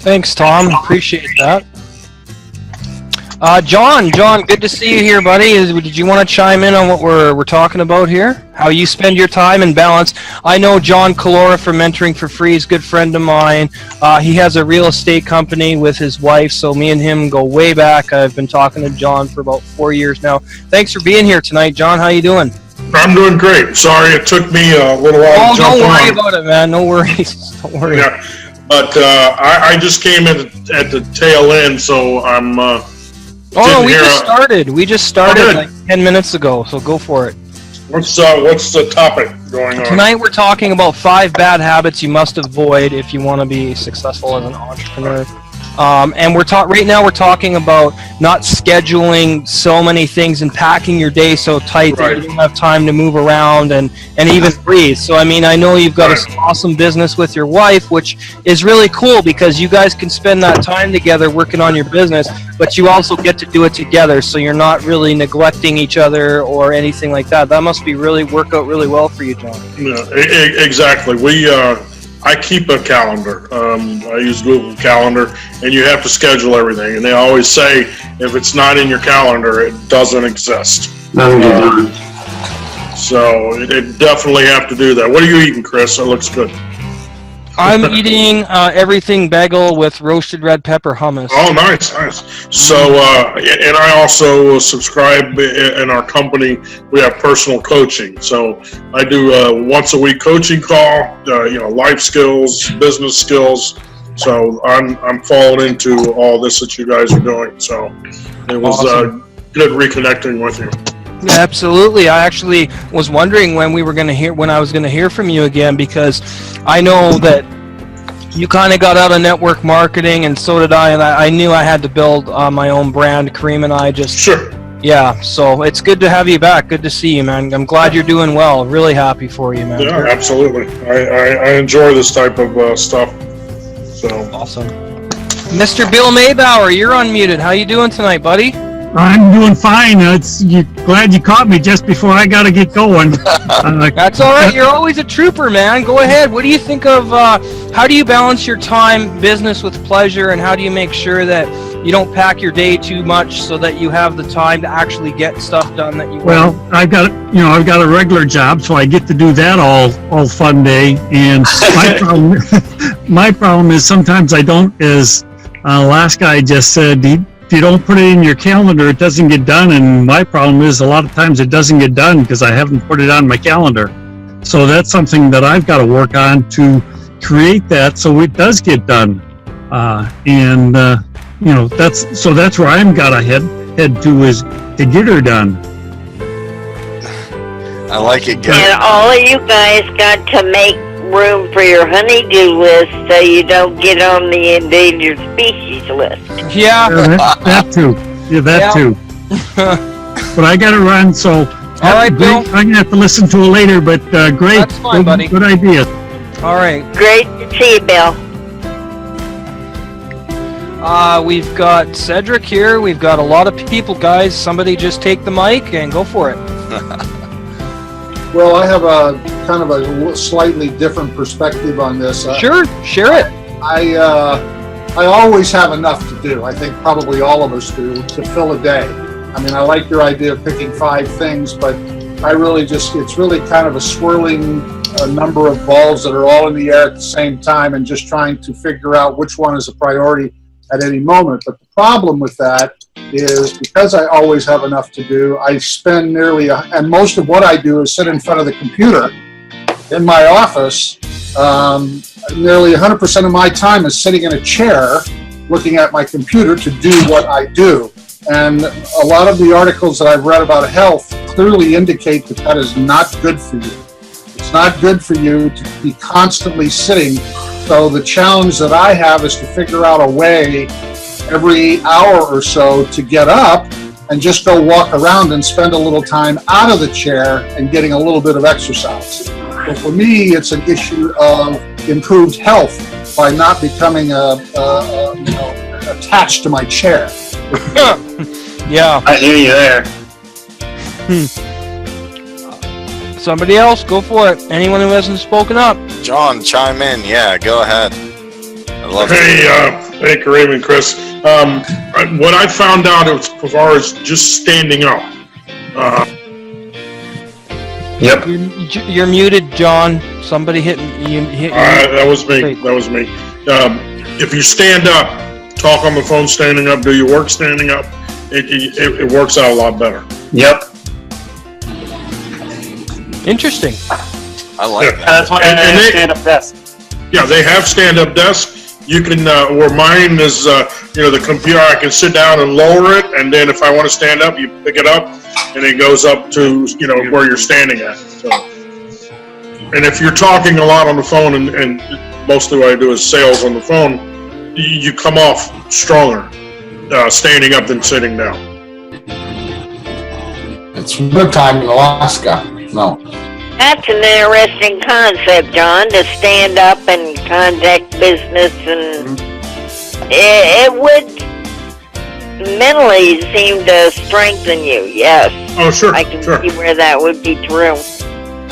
Thanks, Tom. Appreciate that. John, good to see you here, buddy. Did you want to chime in on what we're talking about here? How you spend your time and balance? I know John Calora from Mentoring for Free is a good friend of mine. He has a real estate company with his wife, so me and him go way back. I've been talking to John for about 4 years now. Thanks for being here tonight, John. How you doing? I'm doing great. Sorry it took me a little while to jump on. Don't worry about it, man. No worries. Don't worry. Yeah, but I just came in at the tail end, so I'm... we just started like 10 minutes ago, so go for it. What's the topic going on? Tonight we're talking about 5 bad habits you must avoid if you want to be successful as an entrepreneur. And right now we're talking about not scheduling so many things and packing your day so tight that you don't have time to move around and even breathe. So, I mean, I know you've got an awesome business with your wife, which is really cool because you guys can spend that time together working on your business, but you also get to do it together, so you're not really neglecting each other or anything like that. That must work out really well for you, John. Yeah, exactly. I keep a calendar. I use Google Calendar, and you have to schedule everything. And they always say, if it's not in your calendar, it doesn't exist. So it definitely have to do that. What are you eating, Chris? That looks good. I'm eating everything bagel with roasted red pepper hummus. Oh, nice. So, and I also subscribe in our company. We have personal coaching. So I do once a week coaching call, life skills, business skills. So I'm falling into all this that you guys are doing. So it was good reconnecting with you. Yeah, absolutely. I actually was wondering when I was going to hear from you again, because I know that you kind of got out of network marketing, and so did I, and I knew I had to build my own brand. Kareem and I just... Sure. Yeah, so it's good to have you back. Good to see you, man. I'm glad you're doing well. Really happy for you, man. Yeah, absolutely. I enjoy this type of stuff. So awesome. Mr. Bill Maybauer, you're unmuted. How you doing tonight, buddy? I'm doing fine. Glad you caught me just before I got to get going. That's all right. You're always a trooper, man. Go ahead. What do you think of, how do you balance your time, business with pleasure, and how do you make sure that you don't pack your day too much so that you have the time to actually get stuff done that you want? Well, I've got a regular job, so I get to do that all fun day. And my problem is sometimes I don't, as last guy just said, if you don't put it in your calendar, it doesn't get done. And my problem is a lot of times it doesn't get done because I haven't put it on my calendar. So that's something that I've got to work on to create that so it does get done. That's where I'm got to head to, is to get her done. I like it, guys. And all of you guys got to make room for your honey-do list so you don't get on the endangered species list. Yeah. That too. Yeah, that too. But I got to run, so all right, Bill. I'm going to have to listen to it later, but great. That's fine, buddy. Good idea. All right. Great to see you, Bill. We've got Cedric here. We've got a lot of people, guys. Somebody just take the mic and go for it. Well, I have a kind of a slightly different perspective on this. Sure, share it. I always have enough to do. I think probably all of us do, to fill a day. I mean, I like your idea of picking 5 things, but I really it's really kind of a swirling number of balls that are all in the air at the same time, and just trying to figure out which one is a priority at any moment. But the problem with that is, because I always have enough to do, I spend and most of what I do is sit in front of the computer in my office. Nearly 100% of my time is sitting in a chair looking at my computer to do what I do. And a lot of the articles that I've read about health clearly indicate that that is not good for you. It's not good for you to be constantly sitting. So the challenge that I have is to figure out a way every hour or so to get up and just go walk around and spend a little time out of the chair and getting a little bit of exercise. So for me, it's an issue of improved health by not becoming attached to my chair. Yeah. I hear you there. Somebody else, go for it. Anyone who hasn't spoken up. John, chime in. Yeah, go ahead. I love it. Hey, good evening, Chris. What I found out as far as just standing up. Yep. You're muted, John. Somebody hit you. That was me. That was me. If you stand up, talk on the phone standing up, do your work standing up, it works out a lot better. Yep. Interesting. I like that. That's why I they- stand-up desk. Yeah, they have stand-up desks. You can, where mine is, the computer, I can sit down and lower it, and then if I want to stand up, you pick it up, and it goes up to, where you're standing at. So, and if you're talking a lot on the phone, and mostly what I do is sales on the phone, you come off stronger standing up than sitting down. It's good time in Alaska. No. That's an interesting concept, John, to stand up and contact business, and it would mentally seem to strengthen you, yes. Oh, sure, I can sure. see where that would be true.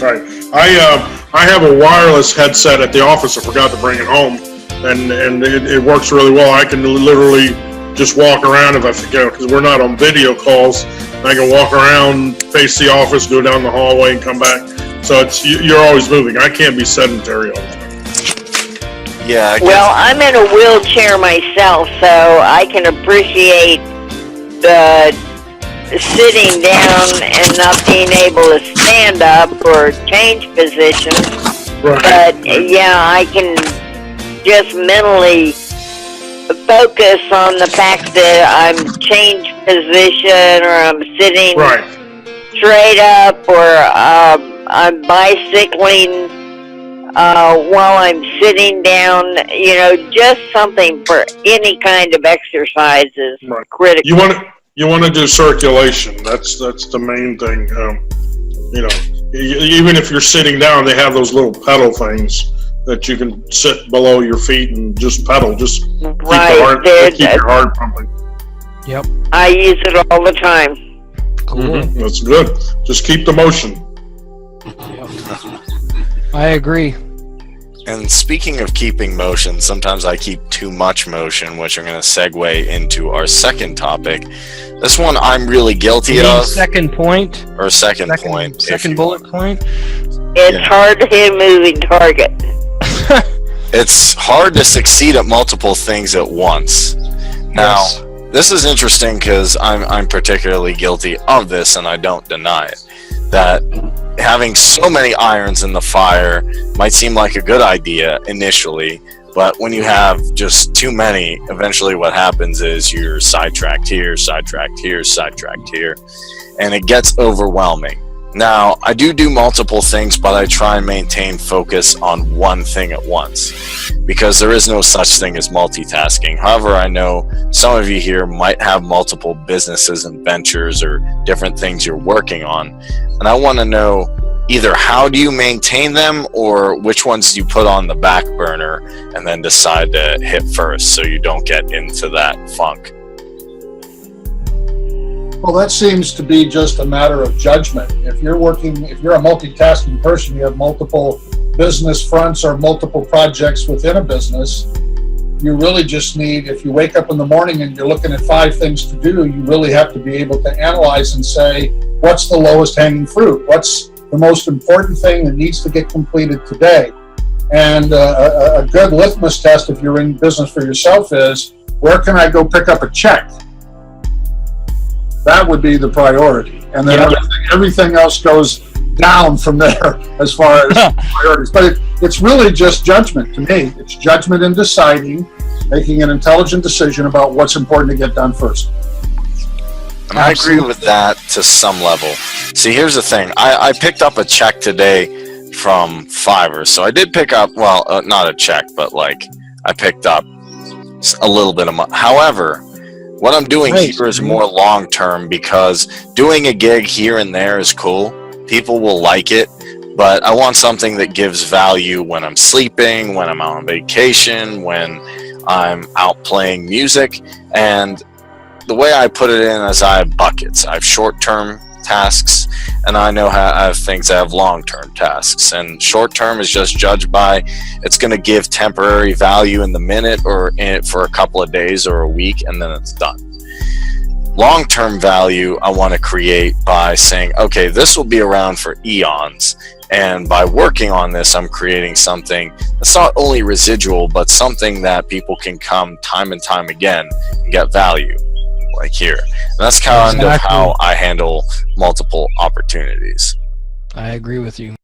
Right. I have a wireless headset at the office. I forgot to bring it home, and it works really well. I can literally just walk around if I forget, because we're not on video calls. I can walk around, face the office, go down the hallway, and come back. So you're always moving. I can't be sedentary all the time. Yeah. I guess. Well, I'm in a wheelchair myself, so I can appreciate the sitting down and not being able to stand up or change positions. Right. But yeah, I can just mentally focus on the fact that I'm changed position, or I'm sitting Right. straight up, or I'm bicycling while I'm sitting down. Just something for any kind of exercise is Right. critical. You want to do circulation. That's the main thing. Even if you're sitting down, they have those little pedal things that you can sit below your feet and just pedal. Just keep your heart pumping. Yep. I use it all the time. Cool. That's good. Just keep the motion. I agree. And speaking of keeping motion, sometimes I keep too much motion, which I'm going to segue into our second topic. This one I'm really guilty of. Second point. Or second point. Second bullet point. It's hard to hit a moving target. It's hard to succeed at multiple things at once. Now, this is interesting because I'm particularly guilty of this, and I don't deny it. That having so many irons in the fire might seem like a good idea initially, but when you have just too many, eventually what happens is you're sidetracked here, sidetracked here, sidetracked here, and it gets overwhelming. Now, I do multiple things, but I try and maintain focus on one thing at once, because there is no such thing as multitasking. However, I know some of you here might have multiple businesses and ventures or different things you're working on, and I want to know either how do you maintain them, or which ones do you put on the back burner and then decide to hit first so you don't get into that funk. Well, that seems to be just a matter of judgment. If you're a multitasking person, you have multiple business fronts or multiple projects within a business, you really just need, if you wake up in the morning and you're looking at 5 things to do, you really have to be able to analyze and say, what's the lowest hanging fruit? What's the most important thing that needs to get completed today? And a good litmus test, if you're in business for yourself, is where can I go pick up a check? That would be the priority. And then everything else goes down from there as far as priorities. But it's really just judgment to me. It's judgment in deciding, making an intelligent decision about what's important to get done first. And I agree with that to some level. See, here's the thing. I picked up a check today from Fiverr. So I did pick up, not a check, but I picked up a little bit of money. However, what I'm doing here is more long-term, because doing a gig here and there is cool. People will like it, but I want something that gives value when I'm sleeping, when I'm out on vacation, when I'm out playing music. And the way I put it in is I have buckets. I have short-term tasks, and I know I have things that have long-term tasks. And short-term is just judged by it's going to give temporary value in the minute or for a couple of days or a week, and then it's done. Long-term value I want to create by saying, okay, this will be around for eons, and by working on this, I'm creating something that's not only residual, but something that people can come time and time again and get value, like here. And that's kind of how I handle multiple opportunities. I agree with you.